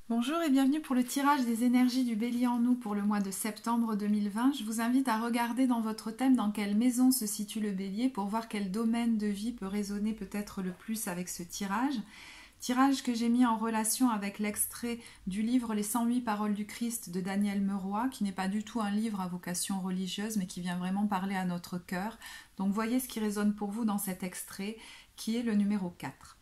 Bonjour et bienvenue pour le tirage des énergies du Bélier en nous pour le mois de septembre 2020. Je vous invite à regarder dans votre thème dans quelle maison se situe le Bélier pour voir quel domaine de vie peut résonner peut-être le plus avec ce tirage. Tirage que j'ai mis en relation avec l'extrait du livre Les 108 paroles du Christ de Daniel Meroy, qui n'est pas du tout un livre à vocation religieuse, mais qui vient vraiment parler à notre cœur. Donc voyez ce qui résonne pour vous dans cet extrait, qui est le numéro 4.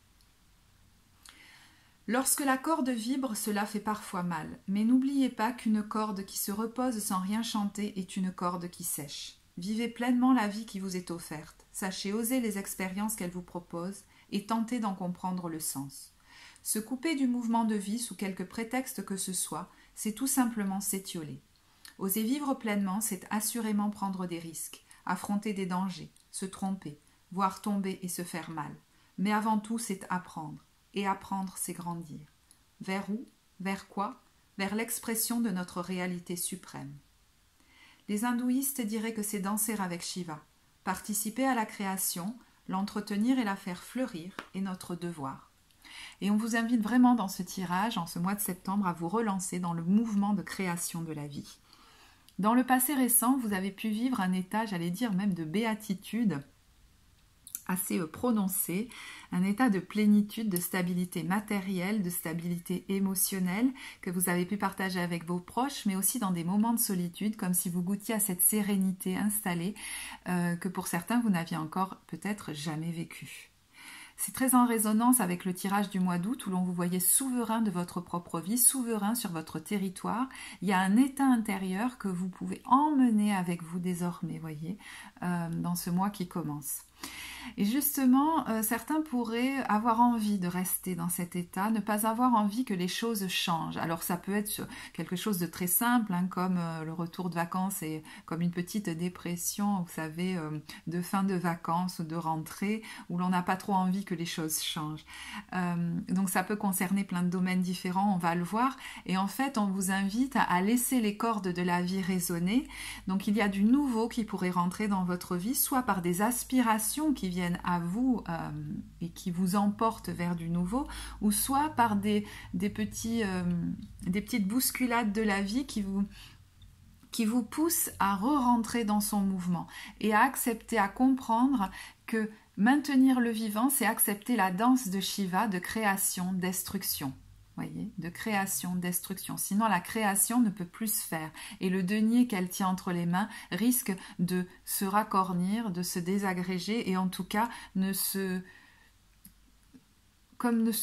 Lorsque la corde vibre, cela fait parfois mal, mais n'oubliez pas qu'une corde qui se repose sans rien chanter est une corde qui sèche. Vivez pleinement la vie qui vous est offerte, sachez oser les expériences qu'elle vous propose et tentez d'en comprendre le sens. Se couper du mouvement de vie sous quelque prétexte que ce soit, c'est tout simplement s'étioler. Oser vivre pleinement, c'est assurément prendre des risques, affronter des dangers, se tromper, voir tomber et se faire mal. Mais avant tout, c'est apprendre. Et apprendre, c'est grandir. Vers où? Vers quoi? Vers l'expression de notre réalité suprême. Les hindouistes diraient que c'est danser avec Shiva. Participer à la création, l'entretenir et la faire fleurir est notre devoir. Et on vous invite vraiment dans ce tirage, en ce mois de septembre, à vous relancer dans le mouvement de création de la vie. Dans le passé récent, vous avez pu vivre un état, j'allais dire même de béatitude, assez prononcé, un état de plénitude, de stabilité matérielle, de stabilité émotionnelle que vous avez pu partager avec vos proches, mais aussi dans des moments de solitude, comme si vous goûtiez à cette sérénité installée que pour certains vous n'aviez encore peut-être jamais vécu. C'est très en résonance avec le tirage du mois d'août où l'on vous voyait souverain de votre propre vie, souverain sur votre territoire. Il y a un état intérieur que vous pouvez emmener avec vous désormais, voyez, dans ce mois qui commence. Et justement, certains pourraient avoir envie de rester dans cet état, ne pas avoir envie que les choses changent. Alors ça peut être quelque chose de très simple, hein, comme le retour de vacances et comme une petite dépression, vous savez, de fin de vacances ou de rentrée, où l'on n'a pas trop envie que les choses changent. Donc ça peut concerner plein de domaines différents, on va le voir. Et en fait, on vous invite à laisser les cordes de la vie résonner. Donc il y a du nouveau qui pourrait rentrer dans votre vie, soit par des aspirations qui viennent à vous et qui vous emportent vers du nouveau, ou soit par des petites bousculades de la vie qui vous poussent à re-rentrer dans son mouvement et à accepter, à comprendre que maintenir le vivant, c'est accepter la danse de Shiva de création, destruction. Voyez, de création, destruction. Sinon, la création ne peut plus se faire. Et le denier qu'elle tient entre les mains risque de se racornir, de se désagréger et en tout cas ne se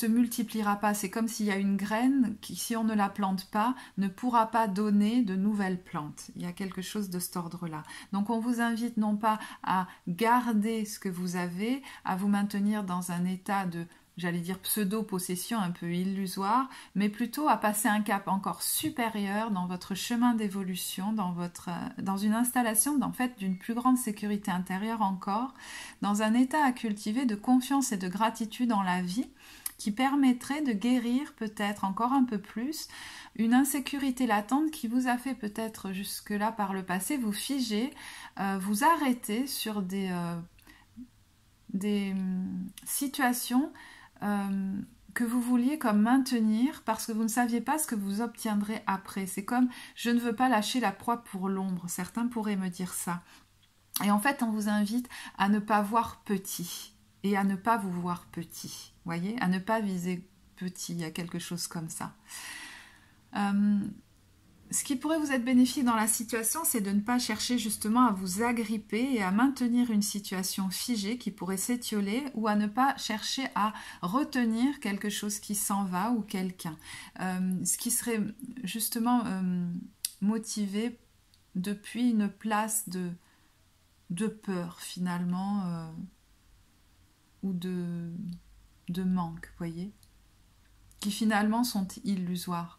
multipliera pas. C'est comme s'il y a une graine qui, si on ne la plante pas, ne pourra pas donner de nouvelles plantes. Il y a quelque chose de cet ordre-là. Donc on vous invite non pas à garder ce que vous avez, à vous maintenir dans un état de, j'allais dire pseudo-possession un peu illusoire, mais plutôt à passer un cap encore supérieur dans votre chemin d'évolution, dans une installation en fait, d'une plus grande sécurité intérieure encore, dans un état à cultiver de confiance et de gratitude en la vie, qui permettrait de guérir peut-être encore un peu plus une insécurité latente qui vous a fait peut-être jusque-là par le passé vous figer, vous arrêter sur des situations que vous vouliez comme maintenir parce que vous ne saviez pas ce que vous obtiendrez après. C'est comme « je ne veux pas lâcher la proie pour l'ombre ». Certains pourraient me dire ça. Et en fait, on vous invite à ne pas voir petit et à ne pas vous voir petit. Voyez, à ne pas viser petit. Il y a quelque chose comme ça. Ce qui pourrait vous être bénéfique dans la situation, c'est de ne pas chercher justement à vous agripper et à maintenir une situation figée qui pourrait s'étioler ou à ne pas chercher à retenir quelque chose qui s'en va ou quelqu'un. Ce qui serait justement motivé depuis une place de peur finalement ou de manque, voyez, qui finalement sont illusoires.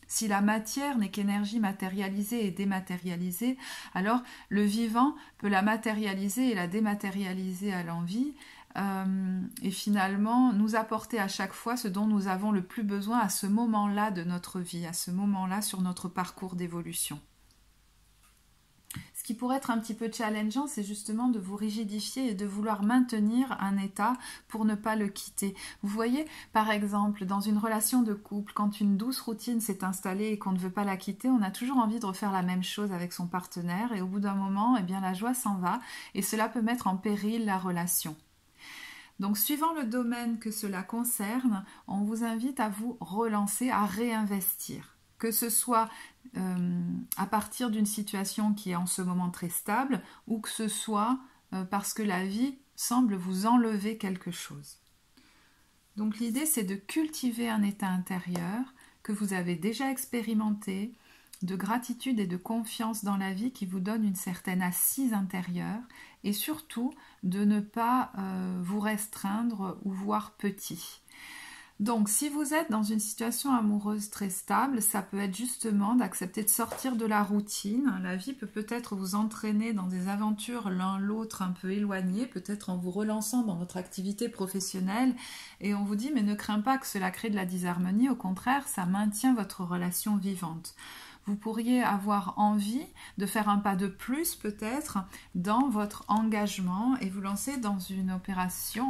Si la matière n'est qu'énergie matérialisée et dématérialisée, alors le vivant peut la matérialiser et la dématérialiser à l'envi et finalement nous apporter à chaque fois ce dont nous avons le plus besoin à ce moment-là de notre vie, à ce moment-là sur notre parcours d'évolution. qui pourrait être un petit peu challengeant, c'est justement de vous rigidifier et de vouloir maintenir un état pour ne pas le quitter. Vous voyez, par exemple, dans une relation de couple, quand une douce routine s'est installée et qu'on ne veut pas la quitter, on a toujours envie de refaire la même chose avec son partenaire et au bout d'un moment, eh bien, la joie s'en va et cela peut mettre en péril la relation. Donc, suivant le domaine que cela concerne, on vous invite à vous relancer, à réinvestir. Que ce soit à partir d'une situation qui est en ce moment très stable ou que ce soit parce que la vie semble vous enlever quelque chose. Donc l'idée c'est de cultiver un état intérieur que vous avez déjà expérimenté, de gratitude et de confiance dans la vie qui vous donne une certaine assise intérieure et surtout de ne pas vous restreindre ou voir petit. Donc, si vous êtes dans une situation amoureuse très stable, ça peut être justement d'accepter de sortir de la routine. La vie peut peut-être vous entraîner dans des aventures l'un l'autre un peu éloignés, peut-être en vous relançant dans votre activité professionnelle. Et on vous dit, mais ne crains pas que cela crée de la disharmonie. Au contraire, ça maintient votre relation vivante. Vous pourriez avoir envie de faire un pas de plus peut-être dans votre engagement et vous lancer dans une opération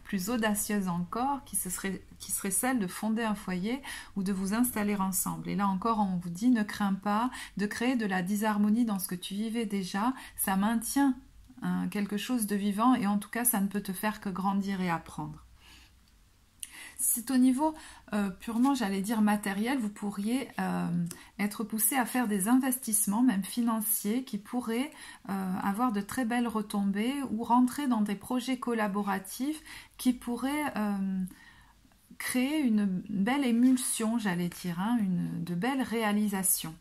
plus audacieuse encore qui serait celle de fonder un foyer ou de vous installer ensemble. Et là encore, on vous dit ne crains pas de créer de la disharmonie dans ce que tu vivais déjà. Ça maintient quelque chose de vivant et en tout cas, ça ne peut te faire que grandir et apprendre. C'est au niveau purement, j'allais dire, matériel, vous pourriez être poussé à faire des investissements, même financiers, qui pourraient avoir de très belles retombées ou rentrer dans des projets collaboratifs qui pourraient créer une belle émulsion, j'allais dire, de belles réalisations.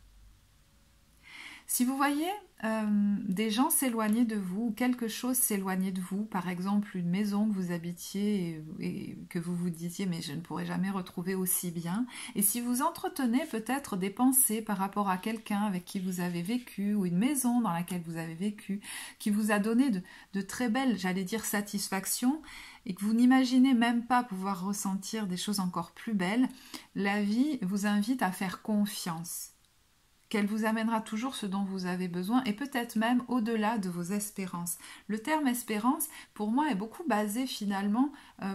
Si vous voyez des gens s'éloigner de vous, ou quelque chose s'éloigner de vous, par exemple une maison que vous habitiez et que vous vous disiez mais je ne pourrai jamais retrouver aussi bien, et si vous entretenez peut-être des pensées par rapport à quelqu'un avec qui vous avez vécu, ou une maison dans laquelle vous avez vécu, qui vous a donné de très belles, j'allais dire, satisfactions, et que vous n'imaginez même pas pouvoir ressentir des choses encore plus belles, la vie vous invite à faire confiance. Qu'elle vous amènera toujours ce dont vous avez besoin et peut-être même au-delà de vos espérances. Le terme espérance, pour moi, est beaucoup basé finalement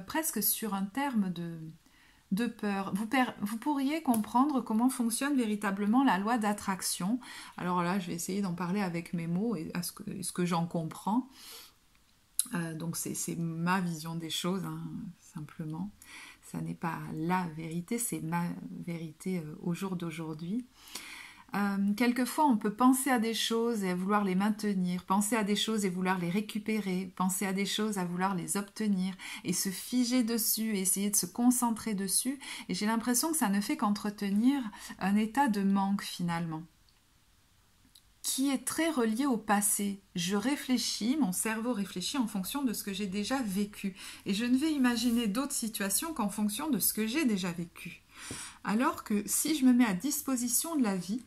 presque sur un terme de peur. Vous pourriez comprendre comment fonctionne véritablement la loi d'attraction. Alors là, je vais essayer d'en parler avec mes mots et ce que j'en comprends. Donc c'est ma vision des choses, simplement. Ça n'est pas la vérité, c'est ma vérité au jour d'aujourd'hui. Quelquefois on peut penser à des choses et à vouloir les maintenir, penser à des choses et vouloir les récupérer, penser à des choses à vouloir les obtenir et se figer dessus et essayer de se concentrer dessus, et j'ai l'impression que ça ne fait qu'entretenir un état de manque finalement qui est très relié au passé. Je réfléchis, mon cerveau réfléchit en fonction de ce que j'ai déjà vécu et je ne vais imaginer d'autres situations qu'en fonction de ce que j'ai déjà vécu. Alors que si je me mets à disposition de la vie,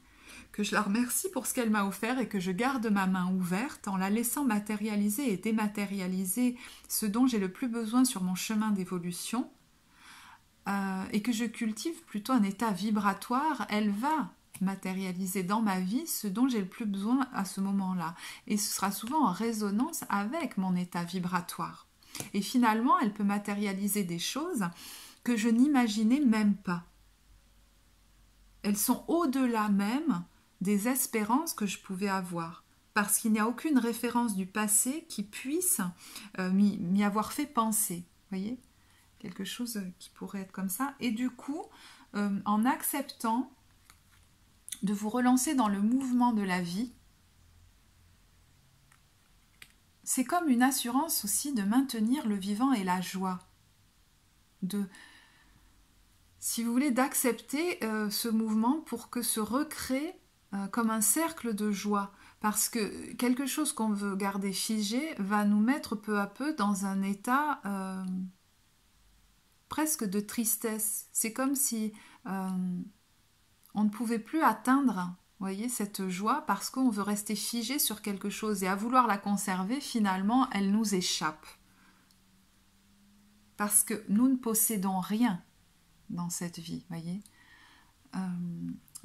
que je la remercie pour ce qu'elle m'a offert et que je garde ma main ouverte en la laissant matérialiser et dématérialiser ce dont j'ai le plus besoin sur mon chemin d'évolution, et que je cultive plutôt un état vibratoire, elle va matérialiser dans ma vie ce dont j'ai le plus besoin à ce moment-là. Et ce sera souvent en résonance avec mon état vibratoire. Et finalement, elle peut matérialiser des choses que je n'imaginais même pas. Elles sont au-delà même des espérances que je pouvais avoir, parce qu'il n'y a aucune référence du passé qui puisse m'y avoir fait penser. Vous voyez ? Quelque chose qui pourrait être comme ça. Et du coup, en acceptant de vous relancer dans le mouvement de la vie, c'est comme une assurance aussi de maintenir le vivant et la joie. Si vous voulez, d'accepter ce mouvement pour que se recrée comme un cercle de joie, parce que quelque chose qu'on veut garder figé va nous mettre peu à peu dans un état presque de tristesse. C'est comme si on ne pouvait plus atteindre, voyez, cette joie parce qu'on veut rester figé sur quelque chose et à vouloir la conserver, finalement, elle nous échappe. Parce que nous ne possédons rien dans cette vie, voyez,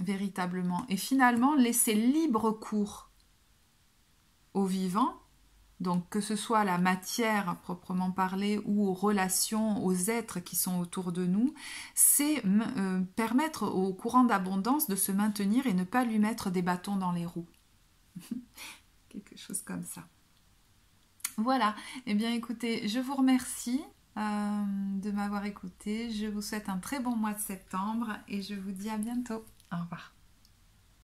véritablement. Et finalement, laisser libre cours au vivant, donc que ce soit la matière à proprement parler ou aux relations, aux êtres qui sont autour de nous, c'est permettre au courant d'abondance de se maintenir et ne pas lui mettre des bâtons dans les roues. Quelque chose comme ça. Voilà, eh bien écoutez, je vous remercie de m'avoir écouté. Je vous souhaite un très bon mois de septembre et je vous dis à bientôt. Au revoir.